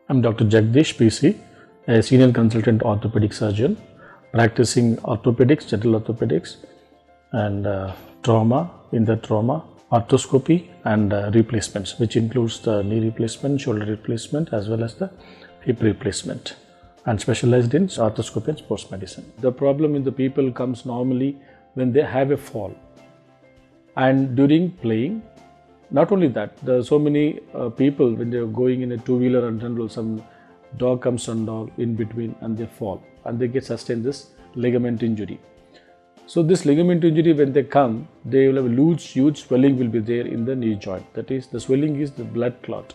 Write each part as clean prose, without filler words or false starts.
I'm Dr. Jagadeesh PC, a senior consultant orthopedic surgeon practicing orthopedics, general orthopedics and trauma, arthroscopy and replacements, which includes the knee replacement, shoulder replacement as well as the hip replacement, and specialized in arthroscopy and sports medicine. The problem in the people comes normally when they have a fall and during playing. Not only that, there are so many people when they are going in a two-wheeler and general, some dog comes and all in between and they fall and they get sustained this ligament injury. So this ligament injury, when they come, they will have a huge swelling will be there in the knee joint. That is, the swelling is the blood clot.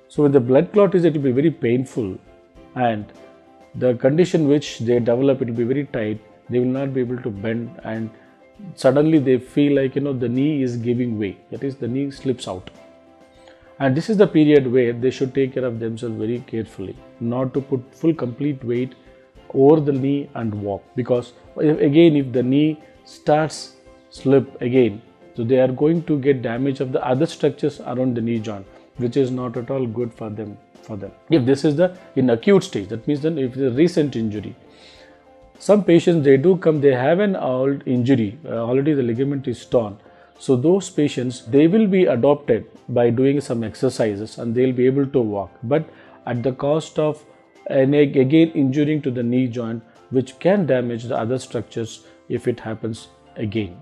So when the blood clot is, it will be very painful, and the condition which they develop, it will be very tight. They will not be able to bend, and suddenly they feel like the knee is giving way. That is, the knee slips out, and this is the period where they should take care of themselves very carefully, not to put full complete weight over the knee and walk, because again if the knee starts slip again, so they are going to get damage of the other structures around the knee joint, which is not at all good for them. If this is in acute stage, that means then if it is a recent injury. Some patients, they do come, they have an old injury, already the ligament is torn. So those patients, they will be adopted by doing some exercises and they will be able to walk, but at the cost of again injuring to the knee joint, which can damage the other structures if it happens again.